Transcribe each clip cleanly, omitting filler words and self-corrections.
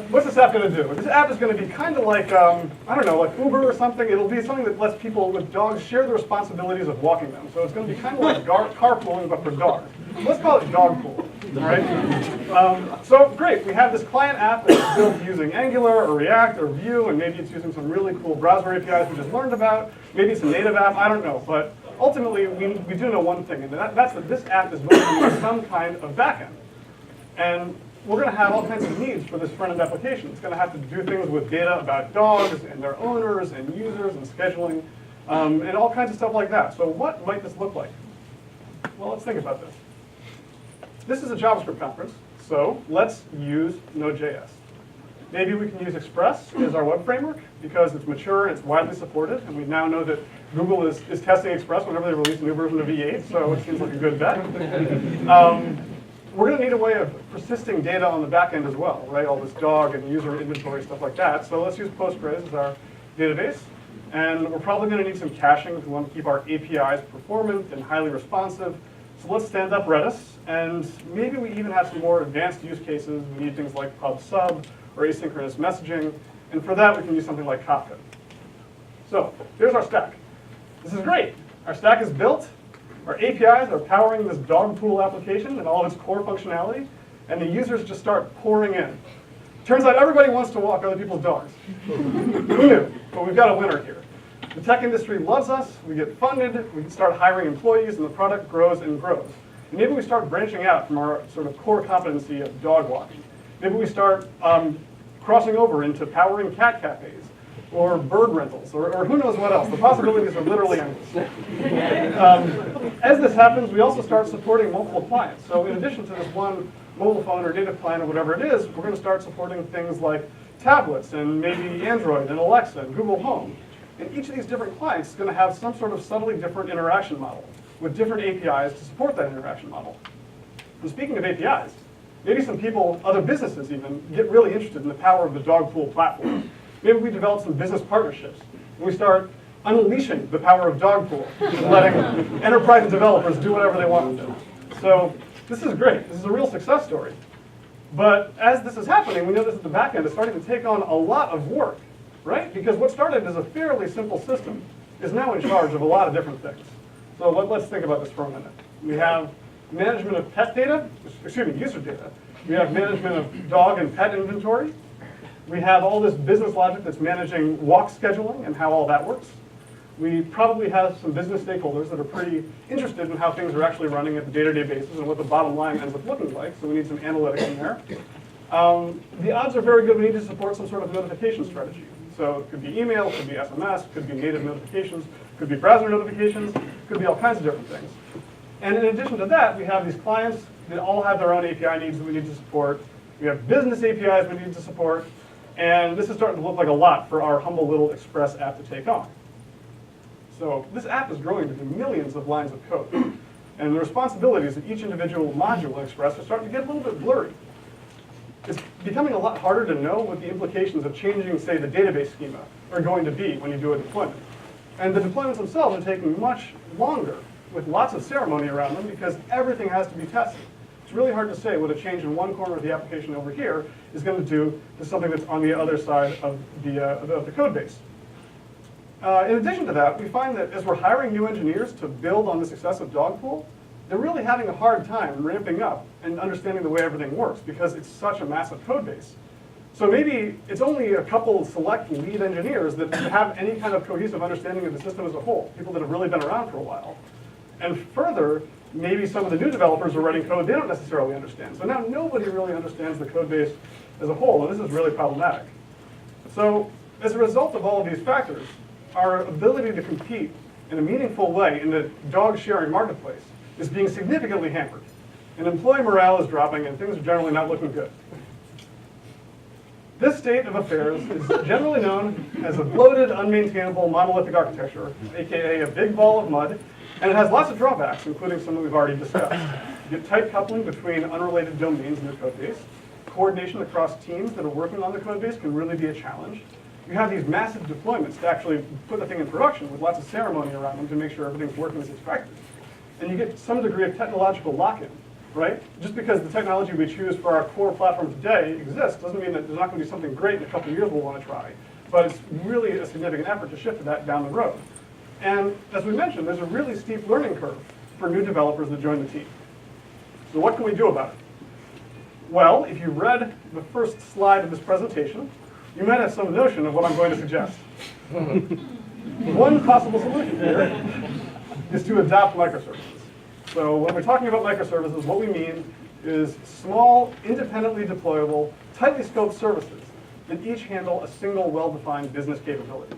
what's this app going to do? This app is going to be kind of like, I don't know, like Uber or something. It'll be something that lets people with dogs share the responsibilities of walking them. So it's going to be kind of like carpooling, but for dogs. Let's call it dog pool, all right? So great, we have this client app that's built using Angular or React or Vue, and maybe it's using some really cool browser APIs we just learned about. Maybe it's a native app, I don't know. But ultimately, we do know one thing, and that's that this app is going to use some kind of backend. And we're going to have all kinds of needs for this front-end application. It's going to have to do things with data about dogs and their owners and users and scheduling and all kinds of stuff like that. So what might this look like? Well, let's think about this. This is a JavaScript conference, so let's use Node.js. Maybe we can use Express as our web framework because it's mature and it's widely supported, and we now know that Google is testing Express whenever they release a new version of V8, so it seems like a good bet. We're going to need a way of persisting data on the back end as well, right? All this dog and user inventory, stuff like that. So let's use Postgres as our database. And we're probably going to need some caching if we want to keep our APIs performant and highly responsive. So let's stand up Redis. And maybe we even have some more advanced use cases. We need things like pub sub or asynchronous messaging. And for that, we can use something like Kafka. So here's our stack. This is great. Our stack is built. Our APIs are powering this dog pool application and all of its core functionality, and the users just start pouring in. Turns out everybody wants to walk other people's dogs. Who knew? But we've got a winner here. The tech industry loves us, we get funded, we can start hiring employees, and the product grows and grows. And maybe we start branching out from our sort of core competency of dog walking. Maybe we start crossing over into powering cat cafes, or bird rentals, or who knows what else. The possibilities are literally endless. As this happens, we also start supporting multiple clients. So in addition to this one mobile phone or native client or whatever it is, we're going to start supporting things like tablets and maybe Android and Alexa and Google Home. And each of these different clients is going to have some sort of subtly different interaction model with different APIs to support that interaction model. And speaking of APIs, maybe some people, other businesses even, get really interested in the power of the dog pool platform. Maybe we develop some business partnerships, and we start unleashing the power of dog pool, and letting enterprise developers do whatever they want with it. So this is great. This is a real success story. But as this is happening, we notice that the back end is starting to take on a lot of work, right? Because what started as a fairly simple system is now in charge of a lot of different things. So let's think about this for a minute. We have management of pet data, user data. We have management of dog and pet inventory. We have all this business logic that's managing walk scheduling and how all that works. We probably have some business stakeholders that are pretty interested in how things are actually running at the day-to-day basis and what the bottom line ends up looking like, so we need some analytics in there. The odds are very good we need to support some sort of notification strategy. So it could be email, it could be SMS, it could be native notifications, it could be browser notifications, it could be all kinds of different things. And in addition to that, we have these clients that all have their own API needs that we need to support. We have business APIs we need to support. And this is starting to look like a lot for our humble little Express app to take on. So this app is growing to be millions of lines of code. And the responsibilities of each individual module in Express are starting to get a little bit blurry. It's becoming a lot harder to know what the implications of changing, say, the database schema are going to be when you do a deployment. And the deployments themselves are taking much longer with lots of ceremony around them because everything has to be tested. It's really hard to say what a change in one corner of the application over here is going to do to something that's on the other side of the code base. In addition to that, we find that as we're hiring new engineers to build on the success of Dogpool, they're really having a hard time ramping up and understanding the way everything works because it's such a massive code base. So maybe it's only a couple select lead engineers that have any kind of cohesive understanding of the system as a whole, people that have really been around for a while. And further, maybe some of the new developers are writing code they don't necessarily understand. So now nobody really understands the code base as a whole, and this is really problematic. So as a result of all of these factors, our ability to compete in a meaningful way in the dog sharing marketplace is being significantly hampered. And employee morale is dropping, and things are generally not looking good. This state of affairs is generally known as a bloated, unmaintainable, monolithic architecture, aka a big ball of mud, and it has lots of drawbacks, including some that we've already discussed. You get tight coupling between unrelated domains in your code base. Coordination across teams that are working on the code base can really be a challenge. You have these massive deployments to actually put the thing in production with lots of ceremony around them to make sure everything's working as expected. And you get some degree of technological lock-in. right? Just because the technology we choose for our core platform today exists doesn't mean that there's not going to be something great in a couple of years we'll want to try. But it's really a significant effort to shift to that down the road. And as we mentioned, there's a really steep learning curve for new developers that join the team. So what can we do about it? Well, if you read the first slide of this presentation, you might have some notion of what I'm going to suggest. One possible solution here is to adopt microservices. So when we're talking about microservices, what we mean is small, independently deployable, tightly scoped services that each handle a single well-defined business capability.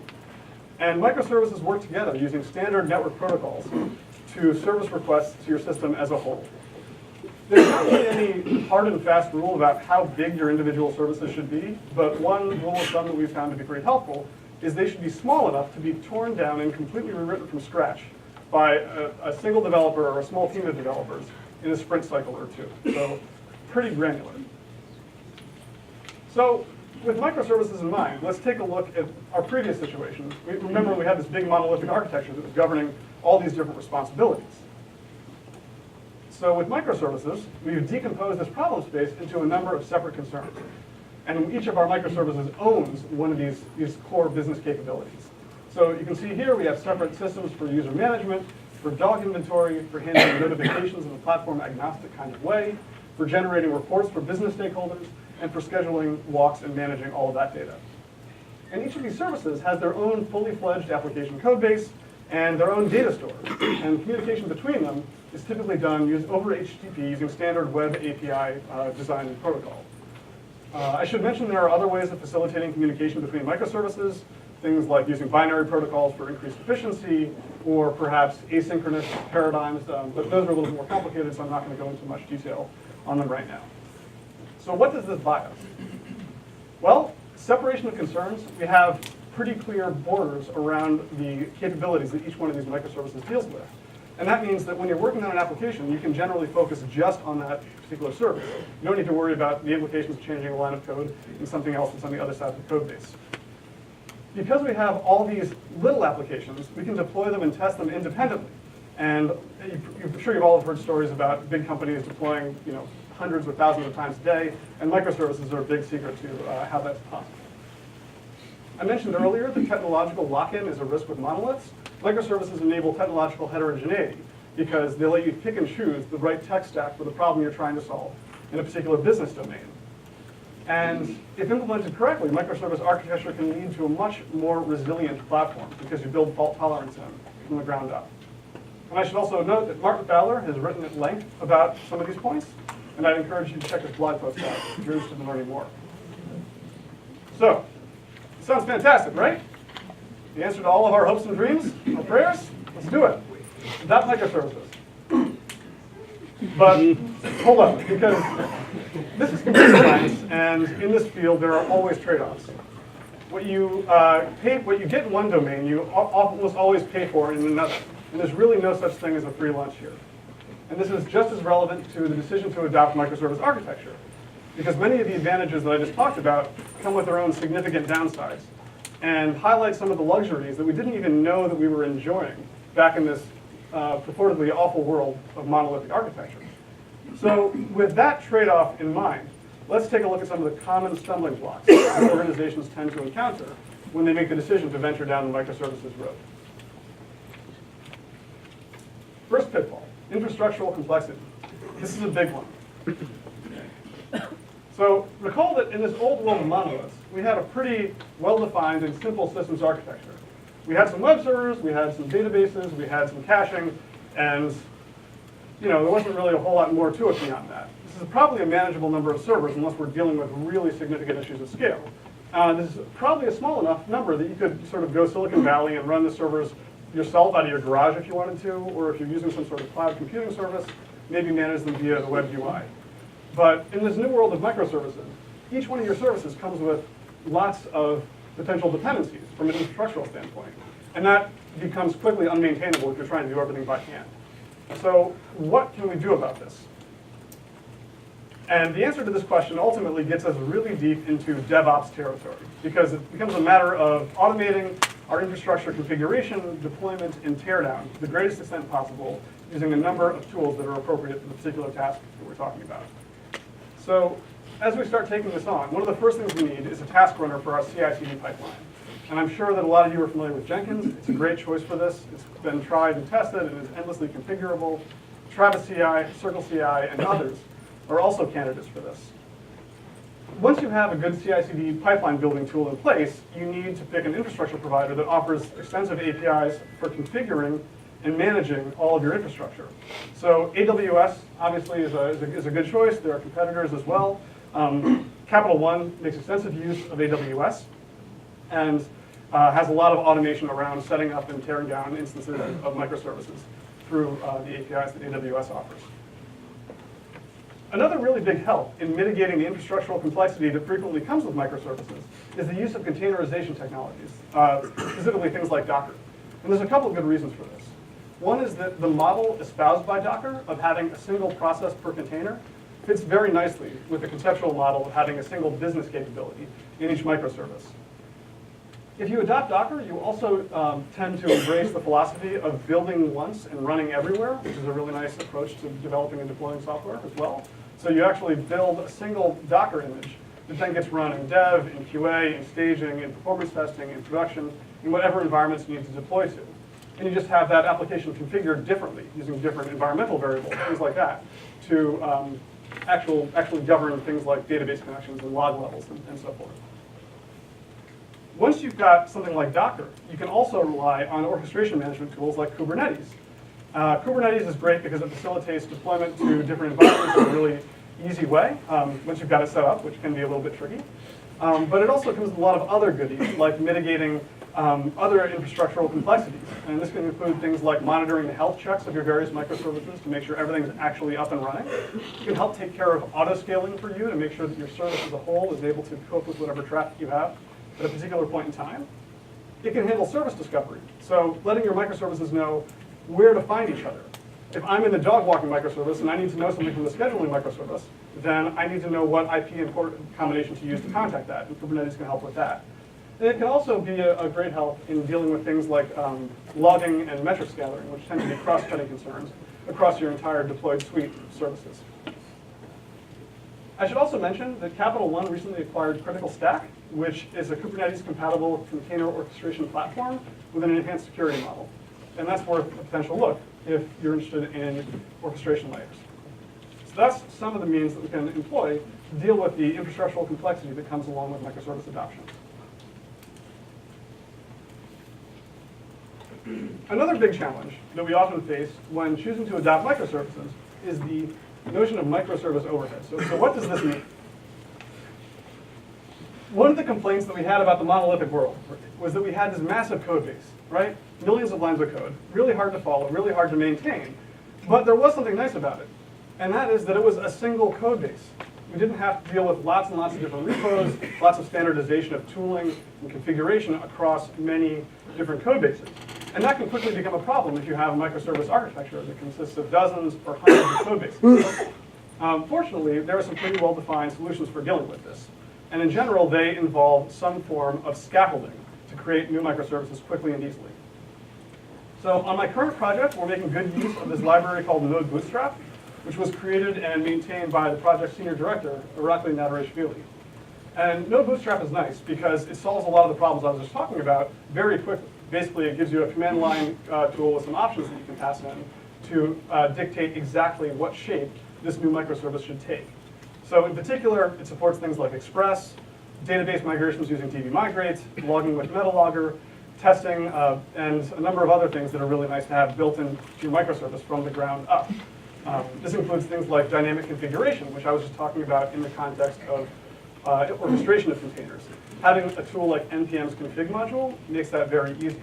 And microservices work together using standard network protocols to service requests to your system as a whole. There's not really any hard and fast rule about how big your individual services should be, but one rule of thumb that we've found to be pretty helpful is they should be small enough to be torn down and completely rewritten from scratch by a single developer or a small team of developers in a sprint cycle or two. So pretty granular. So with microservices in mind, let's take a look at our previous situation. Remember, we had this big monolithic architecture that was governing all these different responsibilities. So with microservices, we've decomposed this problem space into a number of separate concerns. And each of our microservices owns one of these core business capabilities. So you can see here we have separate systems for user management, for dog inventory, for handling notifications in a platform-agnostic kind of way, for generating reports for business stakeholders, and for scheduling walks and managing all of that data. And each of these services has their own fully fledged application code base and their own data store. And communication between them is typically done over HTTP using standard web API design and protocol. I should mention there are other ways of facilitating communication between microservices, things like using binary protocols for increased efficiency, or perhaps asynchronous paradigms, but those are a little bit more complicated, so I'm not going to go into much detail on them right now. So what does this buy us? Well, separation of concerns, we have pretty clear borders around the capabilities that each one of these microservices deals with. And that means that when you're working on an application, you can generally focus just on that particular service. You don't need to worry about the implications of changing a line of code in something else that's on the other side of the code base. Because we have all these little applications, we can deploy them and test them independently. And I'm sure you've all heard stories about big companies deploying hundreds or thousands of times a day, and microservices are a big secret to how that's possible. I mentioned earlier that technological lock-in is a risk with monoliths. Microservices enable technological heterogeneity because they let you pick and choose the right tech stack for the problem you're trying to solve in a particular business domain. And if implemented correctly, microservice architecture can lead to a much more resilient platform because you build fault tolerance in from the ground up. And I should also note that Mark Fowler has written at length about some of these points, and I'd encourage you to check his blog post out if you're interested in learning more. So, it sounds fantastic, right? The answer to all of our hopes and dreams, our prayers? Let's do it. Adopt microservices. But hold up, because this is computer science, and in this field there are always trade-offs. What you get in one domain, you almost always pay for in another. And there's really no such thing as a free lunch here. And this is just as relevant to the decision to adopt microservice architecture, because many of the advantages that I just talked about come with their own significant downsides and highlight some of the luxuries that we didn't even know that we were enjoying back in this purportedly awful world of monolithic architecture. So with that trade-off in mind, let's take a look at some of the common stumbling blocks that organizations tend to encounter when they make the decision to venture down the microservices road. First pitfall, infrastructural complexity. This is a big one. So recall that in this old world of monoliths, we had a pretty well-defined and simple systems architecture. We had some web servers, we had some databases, we had some caching, and there wasn't really a whole lot more to it beyond that. This is probably a manageable number of servers unless we're dealing with really significant issues of scale. This is probably a small enough number that you could sort of go Silicon Valley and run the servers yourself out of your garage if you wanted to, or if you're using some sort of cloud computing service, maybe manage them via the web UI. But in this new world of microservices, each one of your services comes with lots of potential dependencies from an infrastructural standpoint. And that becomes quickly unmaintainable if you're trying to do everything by hand. So what can we do about this? And the answer to this question ultimately gets us really deep into DevOps territory, because it becomes a matter of automating our infrastructure configuration, deployment, and teardown to the greatest extent possible using a number of tools that are appropriate for the particular task that we're talking about. So as we start taking this on, one of the first things we need is a task runner for our CI/CD pipeline. And I'm sure that a lot of you are familiar with Jenkins. It's a great choice for this. It's been tried and tested and is endlessly configurable. Travis CI, Circle CI, and others are also candidates for this. Once you have a good CI/CD pipeline building tool in place, you need to pick an infrastructure provider that offers extensive APIs for configuring and managing all of your infrastructure. So AWS obviously is a good choice. There are competitors as well. Capital One makes extensive use of AWS and has a lot of automation around setting up and tearing down instances of microservices through the APIs that AWS offers. Another really big help in mitigating the infrastructural complexity that frequently comes with microservices is the use of containerization technologies, specifically things like Docker. And there's a couple of good reasons for this. One is that the model espoused by Docker of having a single process per container fits very nicely with the conceptual model of having a single business capability in each microservice. If you adopt Docker, you also tend to embrace the philosophy of building once and running everywhere, which is a really nice approach to developing and deploying software as well. So you actually build a single Docker image that then gets run in dev, in QA, in staging, in performance testing, in production, in whatever environments you need to deploy to. And you just have that application configured differently using different environmental variables, things like that, to actually govern things like database connections and log levels and so forth. Once you've got something like Docker, you can also rely on orchestration management tools like Kubernetes. Kubernetes is great because it facilitates deployment to different environments in a really easy way once you've got it set up, which can be a little bit tricky. But it also comes with a lot of other goodies, like mitigating other infrastructural complexities. And this can include things like monitoring the health checks of your various microservices to make sure everything's actually up and running. It can help take care of auto-scaling for you to make sure that your service as a whole is able to cope with whatever traffic you have at a particular point in time. It can handle service discovery, so letting your microservices know where to find each other. If I'm in the dog walking microservice and I need to know something from the scheduling microservice, then I need to know what IP and port combination to use to contact that, and Kubernetes can help with that. And it can also be a great help in dealing with things like logging and metrics gathering, which tend to be cross-cutting concerns across your entire deployed suite of services. I should also mention that Capital One recently acquired Critical Stack, which is a Kubernetes-compatible container orchestration platform with an enhanced security model. And that's worth a potential look if you're interested in orchestration layers. So that's some of the means that we can employ to deal with the infrastructural complexity that comes along with microservice adoption. Another big challenge that we often face when choosing to adopt microservices is the notion of microservice overhead. So what does this mean? One of the complaints that we had about the monolithic world was that we had this massive code base, right? Millions of lines of code, really hard to follow, really hard to maintain. But there was something nice about it, and that is that it was a single code base. We didn't have to deal with lots and lots of different repos, lots of standardization of tooling and configuration across many different code bases. And that can quickly become a problem if you have a microservice architecture that consists of dozens or hundreds of code bases. Fortunately, there are some pretty well-defined solutions for dealing with this. And in general, they involve some form of scaffolding to create new microservices quickly and easily. So on my current project, we're making good use of this library called Node.js-oriented, which was created and maintained by the project senior director, Irakli Nadarashvili. And Node.js is nice because it solves a lot of the problems I was just talking about very quickly. Basically, it gives you a command line tool with some options that you can pass in to dictate exactly what shape this new microservice should take. So in particular, it supports things like Express, database migrations using dbmigrate, logging with Metalogger, testing, and a number of other things that are really nice to have built into your microservice from the ground up. This includes things like dynamic configuration, which I was just talking about in the context of orchestration of containers. Having a tool like npm's config module makes that very easy.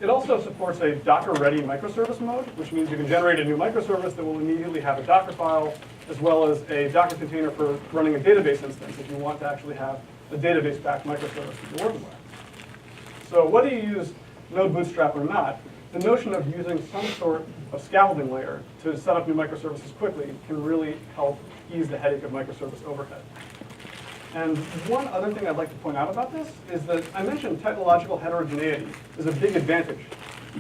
It also supports a Docker-ready microservice mode, which means you can generate a new microservice that will immediately have a Docker file, as well as a Docker container for running a database instance if you want to actually have a database-backed microservice that you're working with. So whether you use Node Bootstrap or not, the notion of using some sort of scaffolding layer to set up new microservices quickly can really help ease the headache of microservice overhead. And one other thing I'd like to point out about this is that I mentioned technological heterogeneity is a big advantage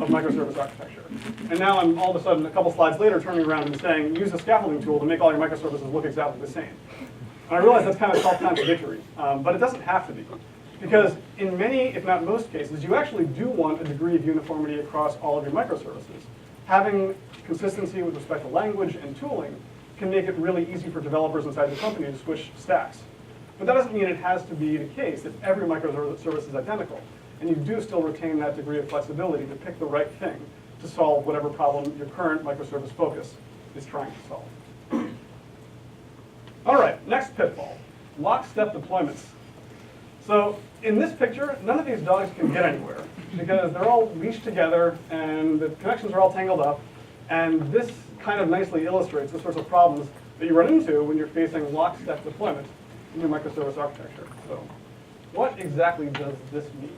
of microservice architecture. And now I'm all of a sudden, a couple slides later, turning around and saying, use a scaffolding tool to make all your microservices look exactly the same. And I realize that's kind of self-contradictory, but it doesn't have to be. Because in many, if not most cases, you actually do want a degree of uniformity across all of your microservices. Having consistency with respect to language and tooling can make it really easy for developers inside the company to switch stacks. But that doesn't mean it has to be the case that every microservice is identical. And you do still retain that degree of flexibility to pick the right thing to solve whatever problem your current microservice focus is trying to solve. All right, next pitfall, lockstep deployments. So in this picture, none of these dogs can get anywhere because they're all leashed together and the connections are all tangled up. And this kind of nicely illustrates the sorts of problems that you run into when you're facing lockstep deployment in your microservice architecture. So what exactly does this mean?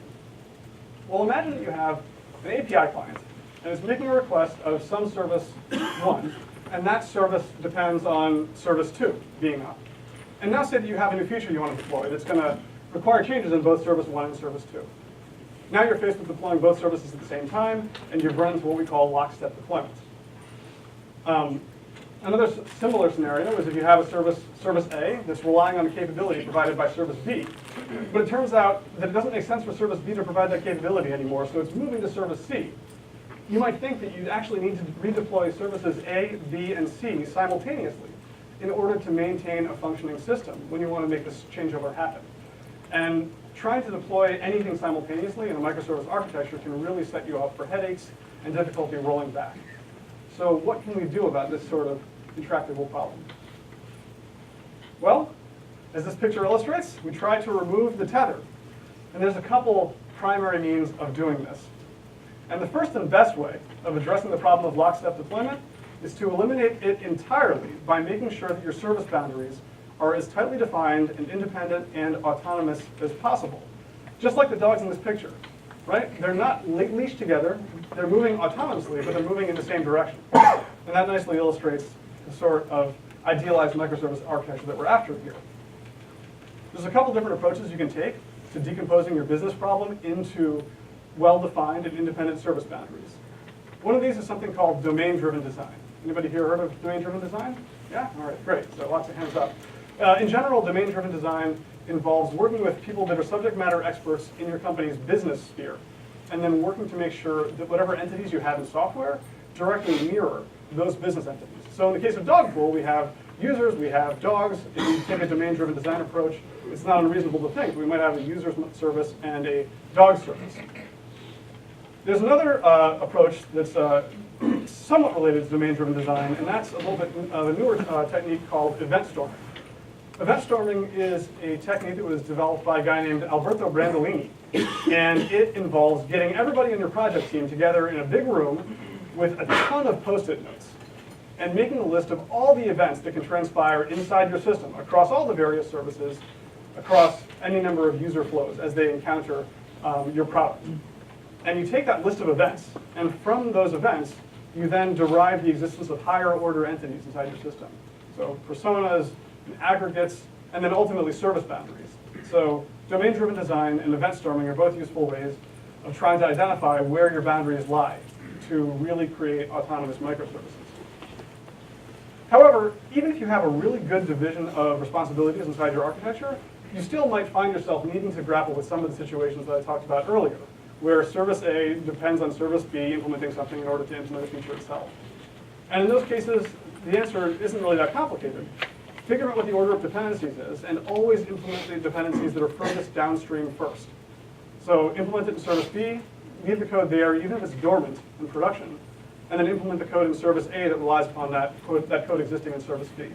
Well, imagine that you have an API client and it's making a request of some service 1, and that service depends on service 2 being up. And now say that you have a new feature you want to deploy that's going to require changes in both service 1 and service 2. Now you're faced with deploying both services at the same time, and you've run into what we call lockstep deployment. Another similar scenario is if you have a service A that's relying on a capability provided by service B, but it turns out that it doesn't make sense for service B to provide that capability anymore, so it's moving to service C. You might think that you'd actually need to redeploy services A, B, and C simultaneously in order to maintain a functioning system when you want to make this changeover happen. And trying to deploy anything simultaneously in a microservice architecture can really set you up for headaches and difficulty rolling back. So what can we do about this sort of intractable problem? Well, as this picture illustrates, we try to remove the tether. And there's a couple primary means of doing this. And the first and best way of addressing the problem of lockstep deployment is to eliminate it entirely by making sure that your service boundaries are as tightly defined and independent and autonomous as possible. Just like the dogs in this picture, right? They're not leashed together, they're moving autonomously, but they're moving in the same direction. And that nicely illustrates the sort of idealized microservice architecture that we're after here. There's a couple different approaches you can take to decomposing your business problem into well-defined and independent service boundaries. One of these is something called domain-driven design. Anybody here heard of domain-driven design? Yeah? All right, great. So lots of hands up. In general, domain-driven design involves working with people that are subject matter experts in your company's business sphere, and then working to make sure that whatever entities you have in software directly mirror those business entities. So in the case of Dogpool, we have users, we have dogs. If you take a domain-driven design approach, it's not unreasonable to think we might have a user service and a dog service. There's another approach that's somewhat related to domain-driven design, and that's a little bit of a newer technique called event storming. Event storming is a technique that was developed by a guy named Alberto Brandolini, and it involves getting everybody in your project team together in a big room with a ton of Post-it notes and making a list of all the events that can transpire inside your system across all the various services, across any number of user flows as they encounter your product. And you take that list of events, and from those events, you then derive the existence of higher order entities inside your system. So personas, and aggregates, and then ultimately service boundaries. So domain-driven design and event storming are both useful ways of trying to identify where your boundaries lie to really create autonomous microservices. However, even if you have a really good division of responsibilities inside your architecture, you still might find yourself needing to grapple with some of the situations that I talked about earlier, where service A depends on service B implementing something in order to implement a feature itself. And in those cases, the answer isn't really that complicated. Figure out what the order of dependencies is, and always implement the dependencies that are furthest downstream first. So implement it in service B, leave the code there, even if it's dormant in production, and then implement the code in service A that relies upon that code existing in service B.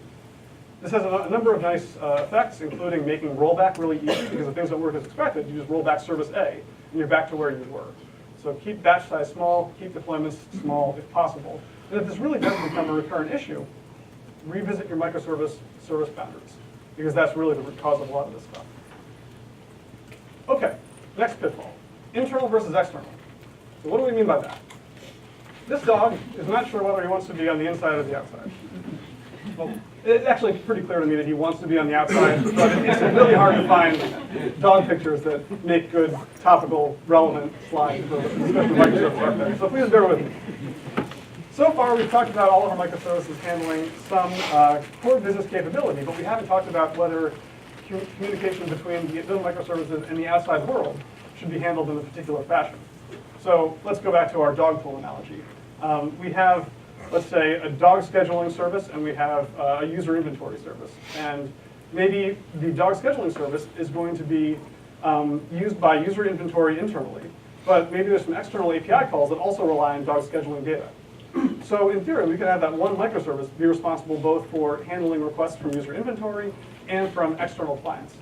This has a number of nice effects, including making rollback really easy, because if things don't work as expected, you just roll back service A, and you're back to where you were. So keep batch size small, keep deployments small if possible. And if this really does become a recurrent issue, revisit your microservice service boundaries, because that's really the root cause of a lot of this stuff. Okay, next pitfall, internal versus external. So what do we mean by that? This dog is not sure whether he wants to be on the inside or the outside. Well, It's actually pretty clear to me that he wants to be on the outside, but it's really hard to find dog pictures that make good, topical, relevant slides for especially microservice architecture. So please bear with me. So far, we've talked about all of our microservices handling some core business capability, but we haven't talked about whether communication between those microservices and the outside world should be handled in a particular fashion. So let's go back to our dog pool analogy. We have, let's say, a dog scheduling service, and we have a user inventory service. And maybe the dog scheduling service is going to be used by user inventory internally, but maybe there's some external API calls that also rely on dog scheduling data. So in theory, we could have that one microservice be responsible both for handling requests from user inventory and from external clients.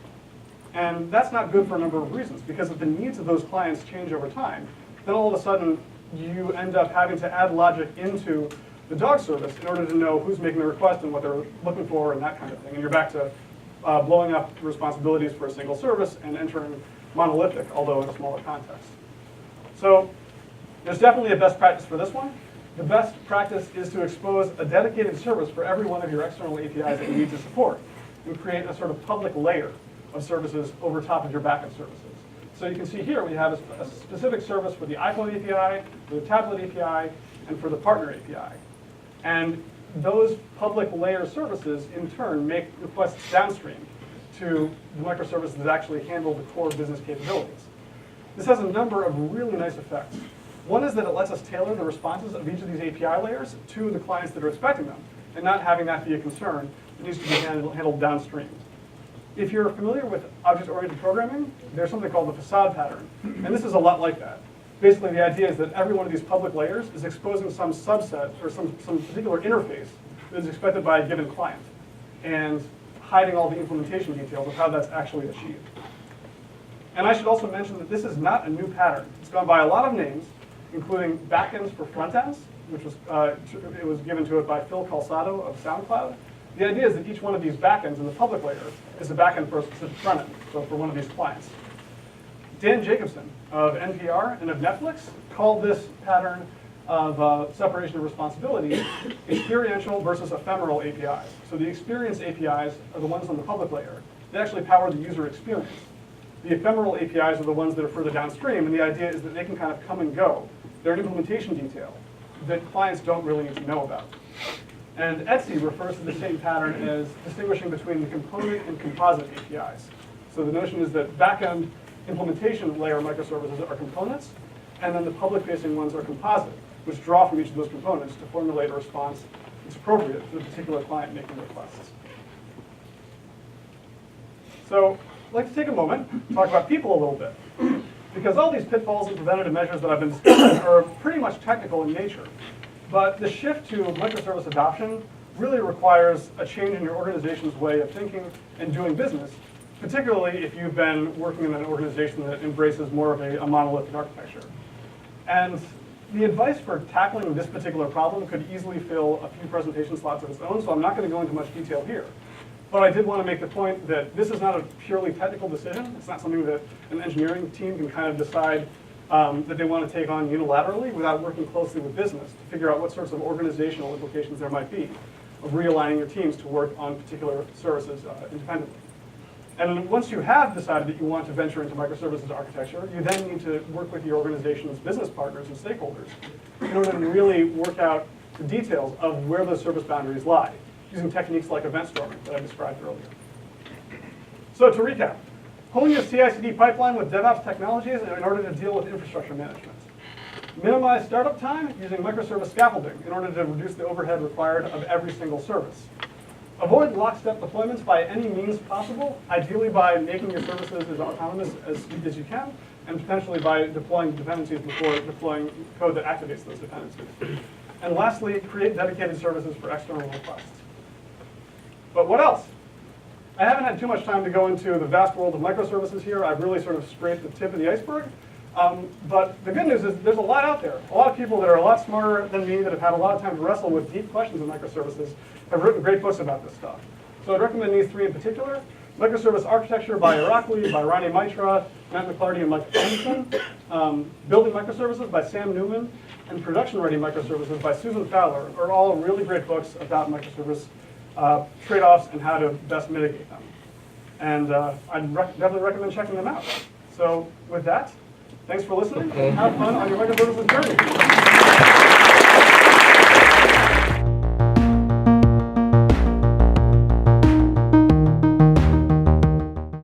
And that's not good for a number of reasons, because if the needs of those clients change over time, then all of a sudden you end up having to add logic into the dog service in order to know who's making the request and what they're looking for and that kind of thing. And you're back to blowing up responsibilities for a single service and entering monolithic, although in a smaller context. So there's definitely a best practice for this one. The best practice is to expose a dedicated service for every one of your external APIs that you need to support and create a sort of public layer of services over top of your backend services. So you can see here we have a specific service for the iPhone API, for the tablet API, and for the partner API. And those public layer services, in turn, make requests downstream to the microservices that actually handle the core business capabilities. This has a number of really nice effects. One is that it lets us tailor the responses of each of these API layers to the clients that are expecting them, and not having that be a concern. It needs to be handled downstream. If you're familiar with object-oriented programming, there's something called the facade pattern, and this is a lot like that. Basically, the idea is that every one of these public layers is exposing some subset or some particular interface that is expected by a given client, and hiding all the implementation details of how that's actually achieved. And I should also mention that this is not a new pattern. It's gone by a lot of names, including backends for front ends, which was it was given to it by Phil Calzado of SoundCloud. The idea is that each one of these backends in the public layer is a backend for a specific front end, so for one of these clients. Dan Jacobson of NPR and of Netflix called this pattern of separation of responsibility experiential versus ephemeral APIs. So the experience APIs are the ones on the public layer. They actually power the user experience. The ephemeral APIs are the ones that are further downstream, and the idea is that they can kind of come and go. They're an implementation detail that clients don't really need to know about. And Etsy refers to the same pattern as distinguishing between the component and composite APIs. So the notion is that backend implementation layer microservices are components, and then the public-facing ones are composite, which draw from each of those components to formulate a response that's appropriate to the particular client making requests. So I'd like to take a moment to talk about people a little bit, because all these pitfalls and preventative measures that I've been discussing are pretty much technical in nature. But the shift to microservice adoption really requires a change in your organization's way of thinking and doing business, particularly if you've been working in an organization that embraces more of a monolithic architecture. And the advice for tackling this particular problem could easily fill a few presentation slots of its own, so I'm not going to go into much detail here. But I did want to make the point that this is not a purely technical decision. It's not something that an engineering team can kind of decide that they want to take on unilaterally without working closely with business to figure out what sorts of organizational implications there might be of realigning your teams to work on particular services independently. And once you have decided that you want to venture into microservices architecture, you then need to work with your organization's business partners and stakeholders in order to really work out the details of where those service boundaries lie, using techniques like event storming that I described earlier. So to recap, hone your CI/CD pipeline with DevOps technologies in order to deal with infrastructure management. Minimize startup time using microservice scaffolding in order to reduce the overhead required of every single service. Avoid lockstep deployments by any means possible, ideally by making your services as autonomous as you can, and potentially by deploying dependencies before deploying code that activates those dependencies. And lastly, create dedicated services for external requests. But what else? I haven't had too much time to go into the vast world of microservices here. I've really sort of scraped the tip of the iceberg. But the good news is there's a lot out there. A lot of people that are a lot smarter than me that have had a lot of time to wrestle with deep questions in microservices have written great books about this stuff. So I'd recommend these three in particular. Microservice Architecture by Irakli, by Ronnie Mitra, Matt McClarty, and Mike Anderson. Building Microservices by Sam Newman, and Production Ready Microservices by Susan Fowler are all really great books about microservice trade-offs and how to best mitigate them. And I'd definitely recommend checking them out. So with that, thanks for listening, and have fun on your microservices journey.